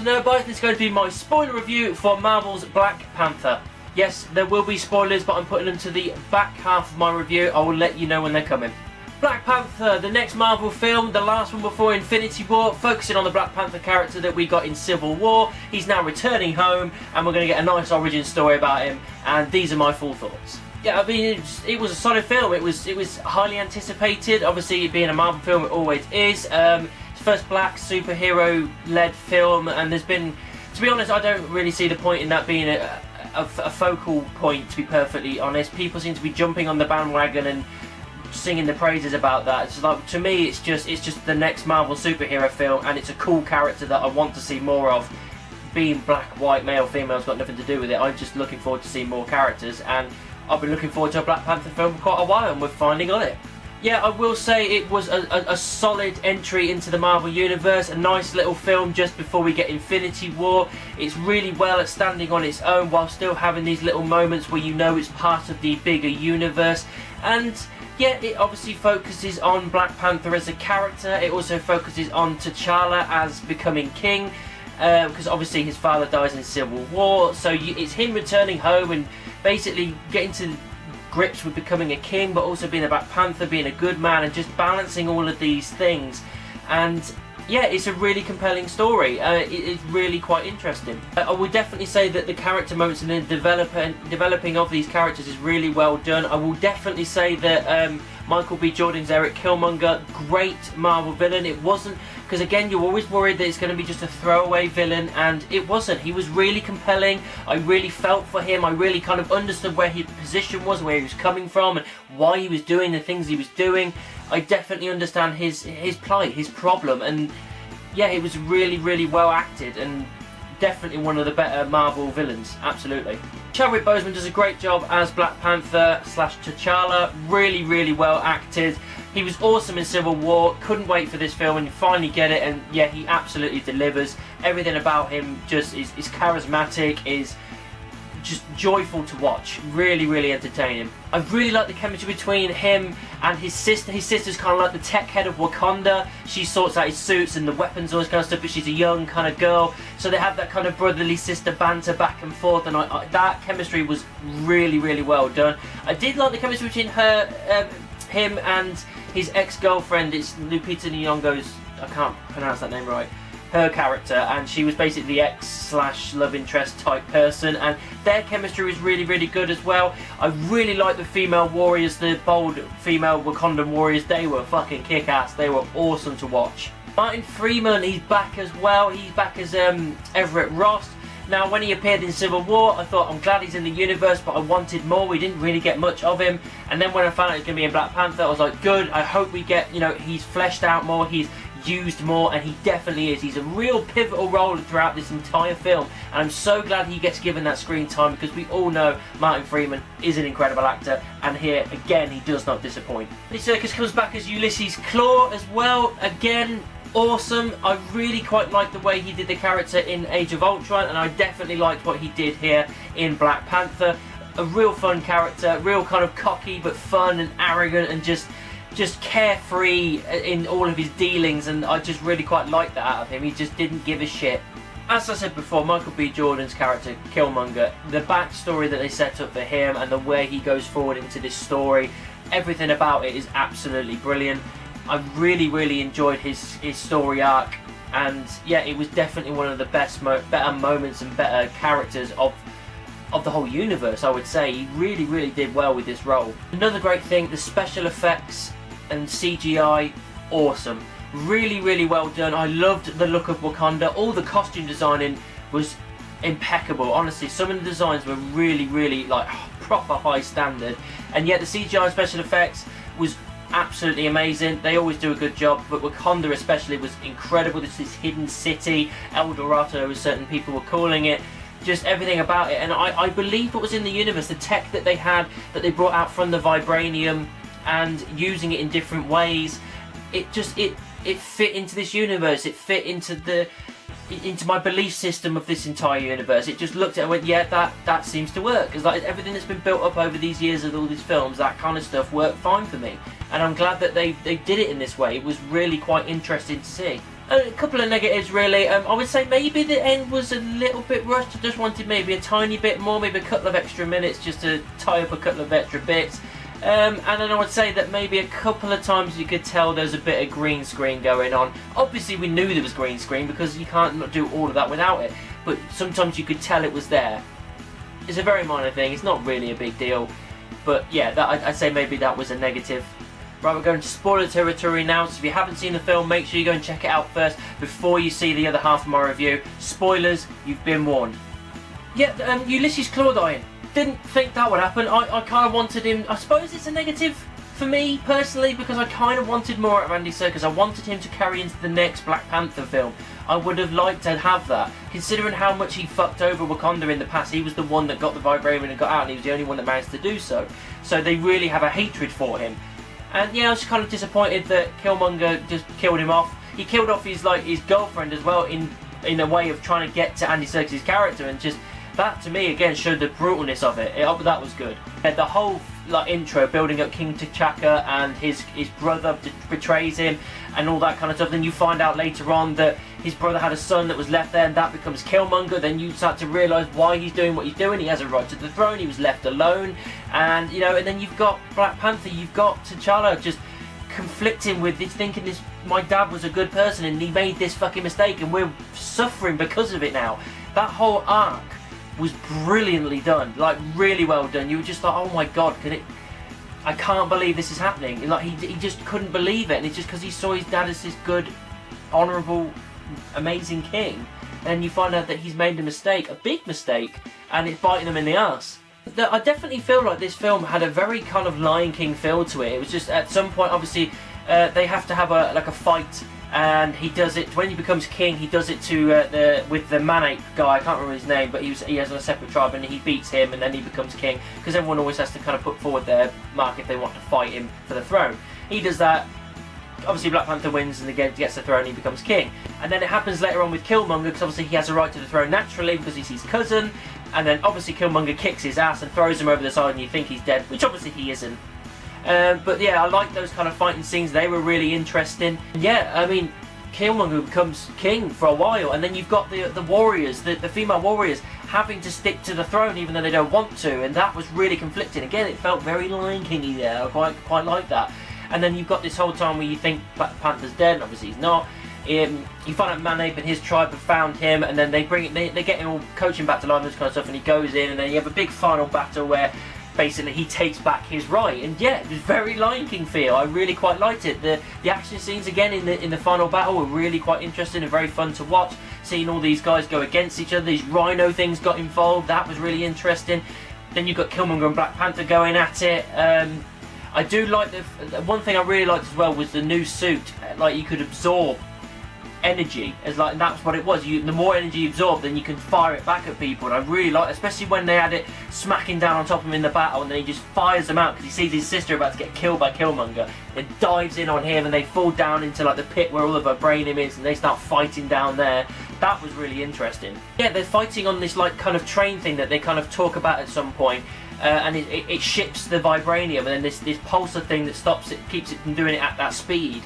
to Nerdbytes, this is going to be my spoiler review for Marvel's Black Panther. Yes, there will be spoilers, but I'm putting them to the back half of my review. I will let you know when they're coming. Black Panther, the next Marvel film, the last one before Infinity War, focusing on the Black Panther character that we got in Civil War. He's now returning home, and we're going to get a nice origin story about him, and these are my full thoughts. Yeah, I mean, it was a solid film. It was highly anticipated. Obviously, it being a Marvel film, it always is. It's first black superhero-led film, and there's been, to be honest, I don't really see the point in that being a focal point, to be perfectly honest. People seem to be jumping on the bandwagon and singing the praises about that. It's like, to me, it's just the next Marvel superhero film, and it's a cool character that I want to see more of. Being black, white, male, female's got nothing to do with it. I'm just looking forward to seeing more characters, and I've been looking forward to a Black Panther film for quite a while, and we're finally got it. Yeah, I will say it was a solid entry into the Marvel Universe, a nice little film just before we get Infinity War. It's really well at standing on its own while still having these little moments where you know it's part of the bigger universe. And yeah, it obviously focuses on Black Panther as a character. It also focuses on T'Challa as becoming king, because obviously his father dies in Civil War. So it's him returning home and basically getting to grips with becoming a king, but also being a Black Panther, being a good man, and just balancing all of these things. And yeah, it's a really compelling story. It's really quite interesting. I would definitely say that the character moments and the developing of these characters is really well done. I will definitely say that Michael B. Jordan's Eric Killmonger, great Marvel villain. It wasn't, because again, you're always worried that it's going to be just a throwaway villain, and it wasn't. He was really compelling. I really felt for him. I really kind of understood where his position was, where he was coming from, and why he was doing the things he was doing. I definitely understand his plight, his problem, and yeah, it was really, really well acted, and definitely one of the better Marvel villains, absolutely. Chadwick Boseman does a great job as Black Panther / T'Challa, really, really well acted. He was awesome in Civil War, couldn't wait for this film and you finally get it, and yeah, he absolutely delivers. Everything about him just is charismatic, is just joyful to watch, really, really entertaining. I really like the chemistry between him and his sister. His sister's kind of like the tech head of Wakanda. She sorts out his suits and the weapons, all this kind of stuff, but she's a young kind of girl, so they have that kind of brotherly sister banter back and forth, and that chemistry was really, really well done. I did like the chemistry between him and his ex-girlfriend. It's Lupita Nyong'o's, I can't pronounce that name right, her character, and she was basically the ex/love interest type person, and their chemistry was really, really good as well. I really like the female warriors, the bold female Wakandan warriors. They were fucking kick-ass. They were awesome to watch. Martin Freeman, he's back as well. He's back as Everett Ross. Now, when he appeared in Civil War, I thought, I'm glad he's in the universe, but I wanted more. We didn't really get much of him. And then when I found out he was going to be in Black Panther, I was like, good. I hope we get, he's fleshed out more, he's used more, and he definitely is. He's a real pivotal role throughout this entire film, and I'm so glad he gets given that screen time, because we all know Martin Freeman is an incredible actor, and here, again, he does not disappoint. Andy Serkis comes back as Ulysses Klaue as well. Again, awesome. I really quite liked the way he did the character in Age of Ultron, and I definitely liked what he did here in Black Panther. A real fun character, real kind of cocky but fun and arrogant, and just carefree in all of his dealings, and I just really quite liked that out of him. He just didn't give a shit. As I said before, Michael B. Jordan's character, Killmonger, the backstory that they set up for him and the way he goes forward into this story, everything about it is absolutely brilliant. I really, really enjoyed his story arc, and yeah, it was definitely one of the better moments and better characters of the whole universe, I would say. He really, really did well with this role. Another great thing, the special effects and CGI, awesome. Really, really well done. I loved the look of Wakanda. All the costume designing was impeccable. Honestly, some of the designs were really, really like proper high standard, and yet the CGI and special effects was absolutely amazing. They always do a good job, but Wakanda especially was incredible. This hidden city, El Dorado as certain people were calling it. Just everything about it, and I believe it was in the universe, the tech that they had, that they brought out from the vibranium and using it in different ways, it fit into this universe. It fit into my belief system of this entire universe. It just looked at it and went, yeah, that seems to work, because like everything that's been built up over these years of all these films, that kind of stuff worked fine for me, and I'm glad that they did it in this way. It was really quite interesting to see. A couple of negatives really. I would say maybe the end was a little bit rushed. I just wanted maybe a tiny bit more, maybe a couple of extra minutes just to tie up a couple of extra bits. And then I would say that maybe a couple of times you could tell there's a bit of green screen going on. Obviously we knew there was green screen because you can't not do all of that without it, but sometimes you could tell it was there. It's a very minor thing, it's not really a big deal, but yeah, I'd say maybe that was a negative. Right, we're going to spoiler territory now, so if you haven't seen the film, make sure you go and check it out first before you see the other half of my review. Spoilers, you've been warned. Yeah, Ulysses Claw dying. Didn't think that would happen. I kind of wanted him. I suppose it's a negative for me personally because I kind of wanted more out of Andy Serkis. I wanted him to carry into the next Black Panther film. I would have liked to have that, considering how much he fucked over Wakanda in the past. He was the one that got the vibranium and got out, and he was the only one that managed to do so. So they really have a hatred for him. And yeah, I was kind of disappointed that Killmonger just killed him off. He killed off his girlfriend as well in a way of trying to get to Andy Serkis' character, and just that to me again showed the brutalness of it. That was good. And the whole intro building up King T'Chaka and his brother betrays him and all that kind of stuff. Then you find out later on that his brother had a son that was left there, and that becomes Killmonger. Then you start to realise why he's doing what he's doing. He has a right to the throne. He was left alone, and and then you've got Black Panther. You've got T'Challa just conflicting with this, thinking this my dad was a good person and he made this fucking mistake, and we're suffering because of it now. That whole arc was brilliantly done, really well done. You were just like, oh my god, I can't believe this is happening. He just couldn't believe it, and it's just because he saw his dad as this good, honourable, amazing king, and you find out that he's made a mistake, a big mistake, and it's biting him in the ass. I definitely feel like this film had a very kind of Lion King feel to it. It was just at some point, obviously, they have to have a fight. And he does it when he becomes king. He does it with the man-ape guy. I can't remember his name, but he has a separate tribe, and he beats him, and then he becomes king. Because everyone always has to kind of put forward their mark if they want to fight him for the throne. He does that. Obviously, Black Panther wins, and he gets the throne. And he becomes king. And then it happens later on with Killmonger, because obviously he has a right to the throne naturally because he's his cousin. And then obviously Killmonger kicks his ass and throws him over the side, and you think he's dead, which obviously he isn't. But yeah, I like those kind of fighting scenes. They were really interesting. Yeah, I mean, Killmonger becomes king for a while, and then you've got the warriors, the female warriors, having to stick to the throne even though they don't want to, and that was really conflicting. Again, it felt very Lion King-y there. I quite like that. And then you've got this whole time where you think Black Panther's dead, and obviously he's not. You find out Man-Ape and his tribe have found him, and then they get him all, coach him back to life and this kind of stuff, and he goes in, and then you have a big final battle where basically he takes back his right, and yeah, it was very Lion King feel. I really quite liked it. The action scenes again in the final battle were really quite interesting and very fun to watch. Seeing all these guys go against each other, these rhino things got involved, that was really interesting. Then you've got Killmonger and Black Panther going at it. I do like the one thing I really liked as well was the new suit. You could absorb energy, that's what it was. The more energy you absorb, then you can fire it back at people, and I really like, especially when they had it smacking down on top of him in the battle, and then he just fires them out because he sees his sister about to get killed by Killmonger, and dives in on him, and they fall down into the pit where all of her vibranium is, and they start fighting down there. That was really interesting. Yeah, they're fighting on this kind of train thing that they kind of talk about at some point. And it ships the vibranium, and then this pulsar thing that stops it, keeps it from doing it at that speed.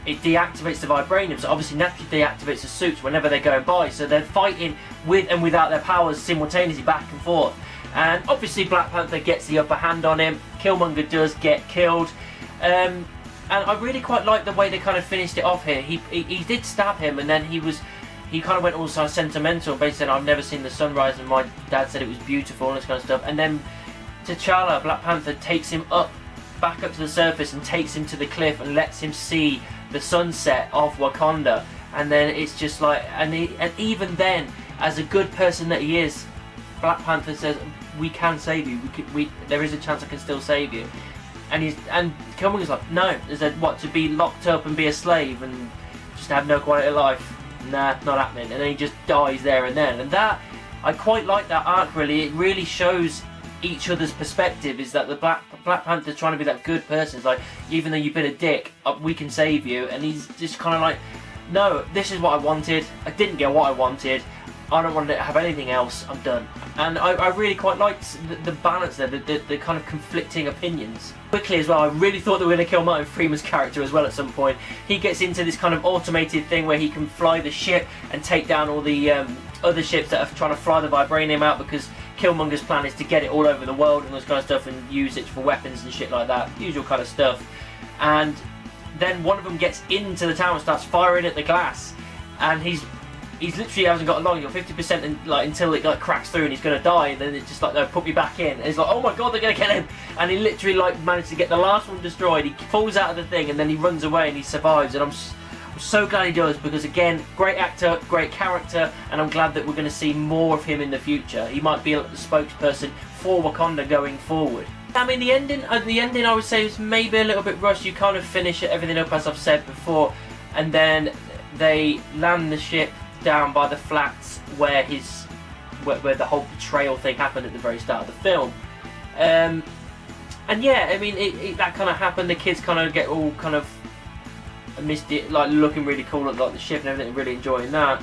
It deactivates the vibranium, so obviously naturally deactivates the suits whenever they're going by. So they're fighting with and without their powers simultaneously back and forth. And obviously Black Panther gets the upper hand on him. Killmonger does get killed. And I really quite like the way they kind of finished it off here. He did stab him, and then he kind of went all so sentimental, basically said, I've never seen the sunrise, and my dad said it was beautiful, and this kind of stuff. And then T'Challa, Black Panther, takes him back up to the surface and takes him to the cliff and lets him see the sunset of Wakanda. And then it's just and even then, as a good person that he is, Black Panther says, we can save you, there is a chance I can still save you. And Killmonger's like, no, is that what, to be locked up and be a slave and just have no quality of life? Nah, not happening. And then he just dies there and then. And that, I quite like that arc really. It really shows each other's perspective, is that the Black Panther's trying to be that good person. It's like, even though you've been a dick, we can save you. And he's just kind of like, no, this is what I wanted. I didn't get what I wanted. I don't want to have anything else, I'm done. And I really quite liked the balance there, the kind of conflicting opinions. Quickly as well, I really thought they were going to kill Martin Freeman's character as well at some point. He gets into this kind of automated thing where he can fly the ship and take down all the other ships that are trying to fly the vibranium out, because Killmonger's plan is to get it all over the world and all this kind of stuff and use it for weapons and shit like that. Usual kind of stuff. And then one of them gets into the tower and starts firing at the glass, and he's literally hasn't got long. He's got 50% and, like, until it like cracks through and he's gonna die, and then it's just like, no, put me back in. And he's like, oh my god, they're gonna kill him, and he literally like managed to get the last one destroyed. He falls out of the thing and then he runs away and he survives, and I'm so glad he does, because again, great actor, great character, and I'm glad that we're going to see more of him in the future. He might be a spokesperson for Wakanda going forward. I mean, the ending I would say is maybe a little bit rushed. You kind of finish everything up as I've said before, and then they land the ship down by the flats where the whole betrayal thing happened at the very start of the film. And yeah, I mean, that kind of happened. The kids kind of get all kind of missed it, like looking really cool at like the ship and everything, really enjoying that.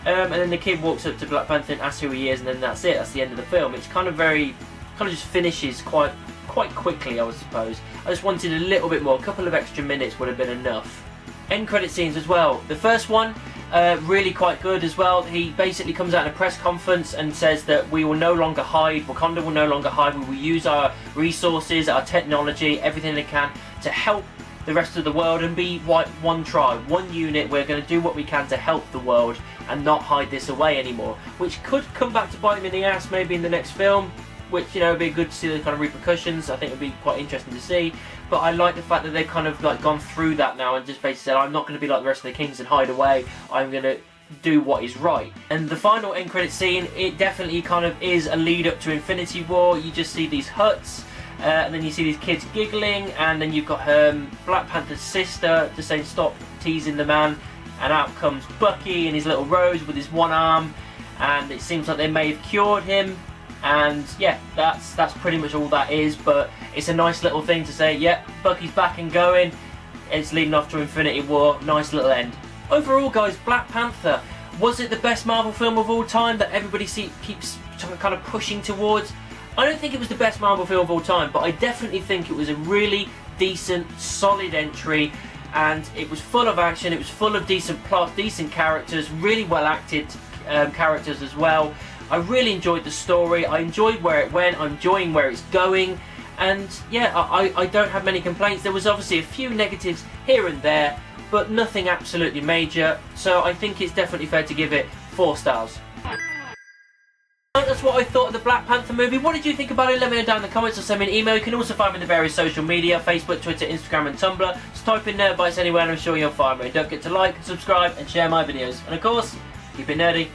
And then the kid walks up to Black Panther and asks who he is, and then that's it. That's the end of the film. It's kind of just finishes quite quickly, I would suppose. I just wanted a little bit more. A couple of extra minutes would have been enough. End credit scenes as well. The first one, really quite good as well. He basically comes out in a press conference and says that we will no longer hide. Wakanda will no longer hide. We will use our resources, our technology, everything they can to help the rest of the world and be one tribe, one unit. We're going to do what we can to help the world and not hide this away anymore, which could come back to bite him in the ass maybe in the next film, which, you know, would be good to see the kind of repercussions. I think it would be quite interesting to see. But I like the fact that they've kind of like gone through that now and just basically said, I'm not going to be like the rest of the kings and hide away. I'm going to do what is right. And the final end credit scene, it definitely kind of is a lead up to Infinity War. You just see these huts. And then you see these kids giggling, and then you've got Black Panther's sister just saying stop teasing the man, and out comes Bucky and his little Rose with his one arm, and it seems like they may have cured him. And yeah, that's pretty much all that is, but it's a nice little thing to say, yep, Bucky's back and going, it's leading off to Infinity War, nice little end. Overall guys, Black Panther, was it the best Marvel film of all time that everybody keeps kind of pushing towards? I don't think it was the best Marvel film of all time, but I definitely think it was a really decent, solid entry, and it was full of action, it was full of decent plot, decent characters, really well acted characters as well. I really enjoyed the story, I enjoyed where it went, I'm enjoying where it's going, and yeah, I don't have many complaints. There was obviously a few negatives here and there, but nothing absolutely major, so I think it's definitely fair to give it 4 stars. That's what I thought of the Black Panther movie. What did you think about it? Let me know down in the comments or send me an email. You can also find me on the various social media, Facebook, Twitter, Instagram and Tumblr. Just type in Nerd Bites anywhere and I'm sure you'll find me. Don't forget to like, subscribe and share my videos. And of course, keep it nerdy.